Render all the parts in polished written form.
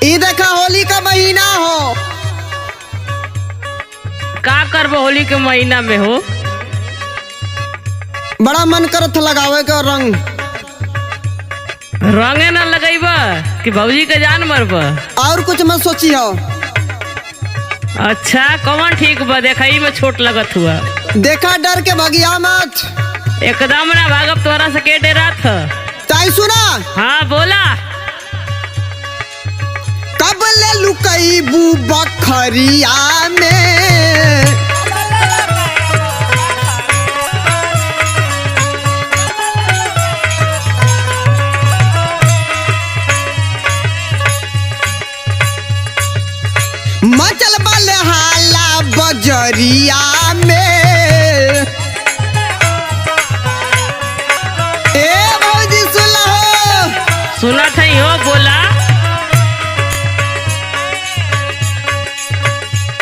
ई देखा होली का महीना हो। का करबो होली के महीना में हो? बड़ा मन करत लगावे के रंग। रंगे न लगैबा कि भौजी के जान मरबा? और कुछ मत सोची हो। अच्छा कौन ठीक बा? देखई में छोट लगत हुआ। देखा डर के भगिया मत। एकदम ना भागब, तोरा से के डरा था। ताई सुना। हाँ बोला। कब ले लुकईबू बखरिया में, मचल बल हाला बजरिया में। ए भौजी सुना हो। सुना था हो, बोला।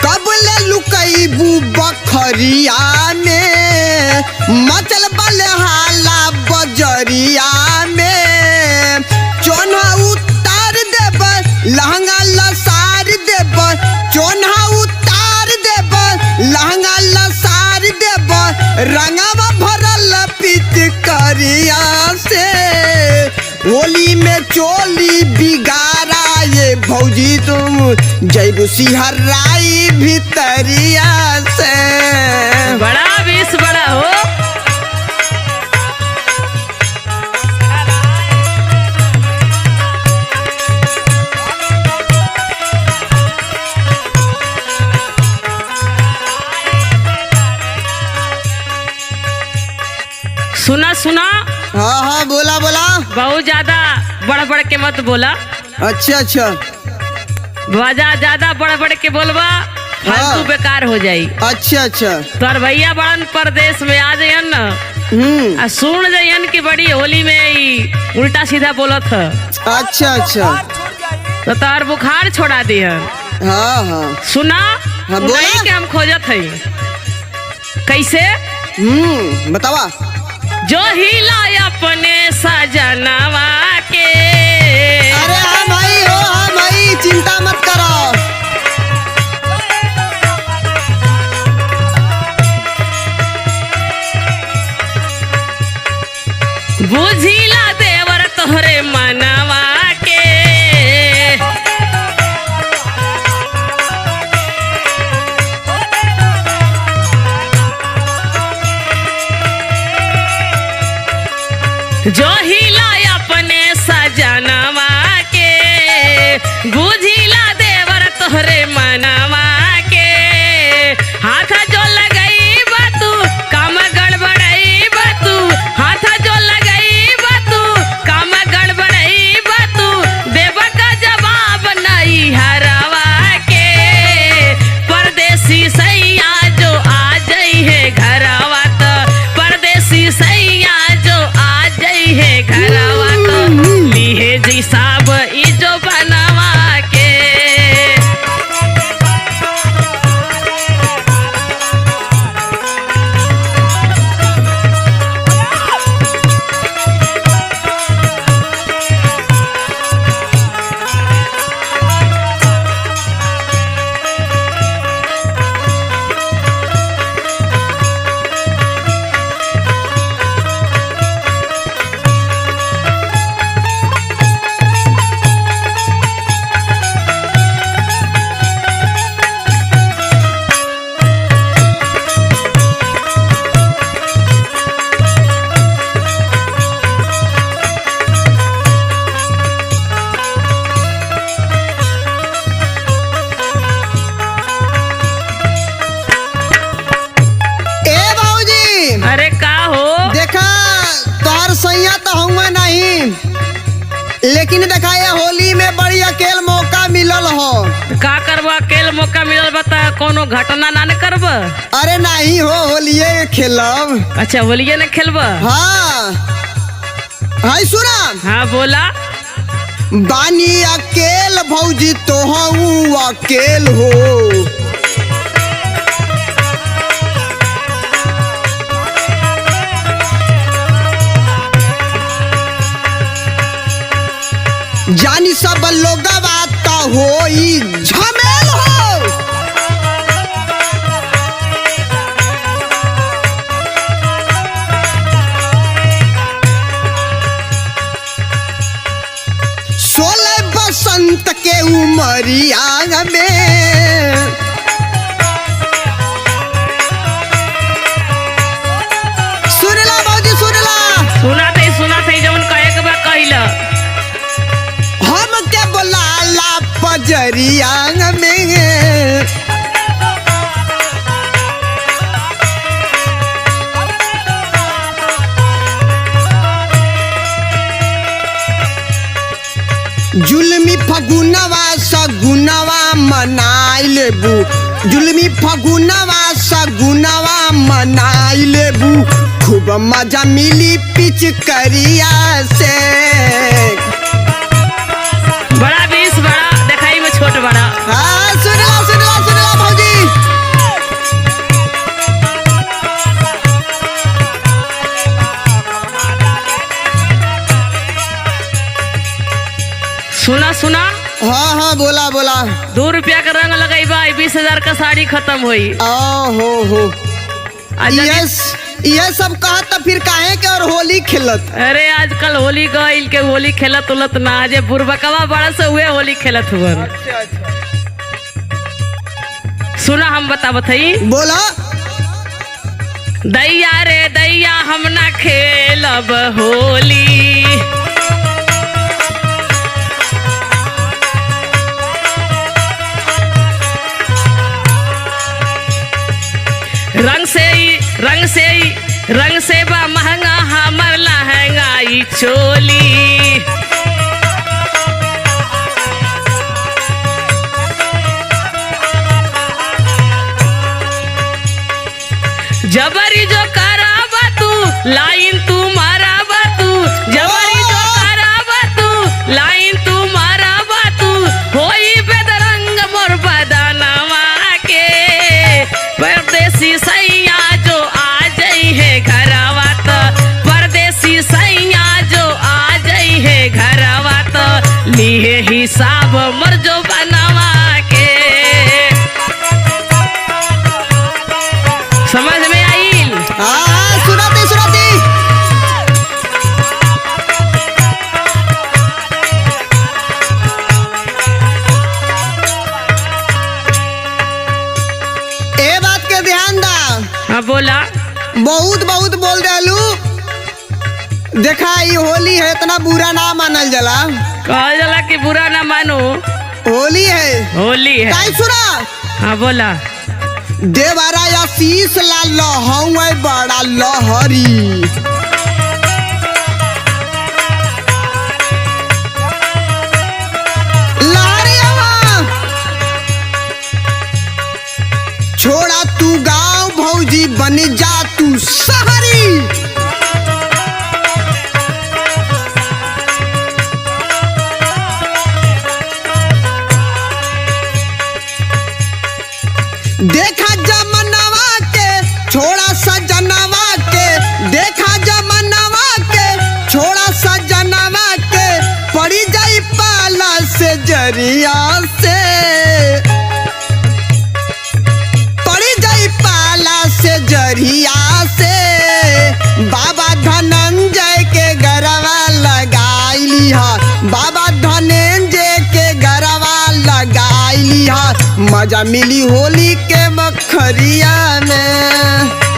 कब ले लुकईबू बखरिया में, मचल बल हाला बजरिया में। चोन्हा उतार देब, लहंगा लसार देब। चोन्हा उतार देब, लहंगा लसार देब। रंगवा भरल पिचकारिया से, होली में चोली बिगाड़ा ये भौजी तुम जैबू सिहराई भितरिया से। बड़ा बीस बड़ा हो। सुना सुना। हाँ हाँ बोला बोला। बहुत ज्यादा बड़ बड़ के मत बोला। अच्छा अच्छा। वजह ज्यादा बड़ बड़ के बोलबा फालतू बेकार हो जाई। अच्छा अच्छा। तोर भैया बड़न परदेश में आ जायन न, आ सुन जायन कि बड़ी होली में ही उल्टा सीधा बोलत है। अच्छा अच्छा। तो तार बुखार छोड़ा दिहन। हाँ हाँ। सुना। हाँ, बोला। उन्हीं के हम खोजत है। कैसे? बतावा। जो हिला अपने सजनवा के। अरे हाँ भाई हो, हाँ भाई चिंता मत करो। बुझिला देवर तोहरे मनवा के। जो हिला अपने सजनवा के, बुझिला देवर तोहरे मनवा के। हाथ जो लगई बतू काम गड़बड़ई बतू। हाथ जो लगई बतू काम गड़बड़ई बतू। देव का जवाब नहीं हरवा के। परदेसी सैया जो आ जाई है घरवा तो, परदेसी सैया जो आ जाई है घरवा तो, लिहे जी साब ई जो बनवा के। अरे का हो? देखा तोहर सैया तो हुआ नहीं, लेकिन देखा ये होली में बड़ी अकेल मौका मिलल हो। का करब? अकेले मौका मिलल बता, कोनो घटना ना न करब? अरे नहीं हो, होलिये खेलब। अच्छा होलिये न खेलब? हाँ हाय सुना। हाँ बोला। बानी अकेल भौजी तो हूँ अकेल हो। जानी सब लोगवा तो होई झमेल हो। सोलह बसंत के उमरिया में सुनला भौजी सुनला, सुना थे जवन कहे के बा कहिला। हम के बोलाला पजरिया में जुलमी फगुनवा सगुनवा मनाई लेबू, जुलमी फगुनवा सगुनवा मनाई लेबू, खूब मजा मिली पिचकरिया से। बड़ा बीस बड़ा देखाई में छोट बड़ा। हाँ सुनला सुनला सुनला भौजी। सुना हाँ हाँ बोला बोला। 2 रुपया का रंग लगेबा 20,000 का साड़ी खत्म होई। हो यस ये सब कहा तो फिर काहे के और होली खेलत। अरे आजकल होली गईल के होली खेलत उलत ना, जे बुरबकवा बड़ा से हुए होली खेलत हुआ। सुना हम बतावत हई। बोला। दैया रे दैया हम ना खेलब होली, रंग से बा महंगा हमर लहंगाई चोली। जबरी जो कराबा तू लाइन तू माराबा तू, जबरी जो कराबा तू लाइन तू माराबा तू, होई बेदरंग मोर बदनवा के। परदेसी सैया जो आ जाई है घरवा त, परदेसी सैया जो आ जाई है घरवा त, लिए हिसाब मोर जो बनवा के। समझ में आई? हाँ सुनाती सुनाती। ए बात के ध्यान दा। हाँ बोला। बहुत बहुत बोल देलू। देखा ये होली है इतना बुरा ना मानल जला। कहल जाला कि बुरा ना मानो, होली है। होली है। काई सुना। हाँ बोला। देवारा आशीष ला लहंगे बड़ा लहरी, छोड़ा तू गाँव भौजी बन जा तू शहरी। देखा जमनवा के छोड़ा सजनवा के, देखा जमनवा के छोड़ा सजनवा के, पड़ी जाई पाला से जरिया से, पड़ी जाई पाला से जरिया से। बाबा धनंजय के गरवा लगाई लिहा, बाबा धनंजय के गरवा लगाई लिहा, मजा मिली होली के मखरिया में।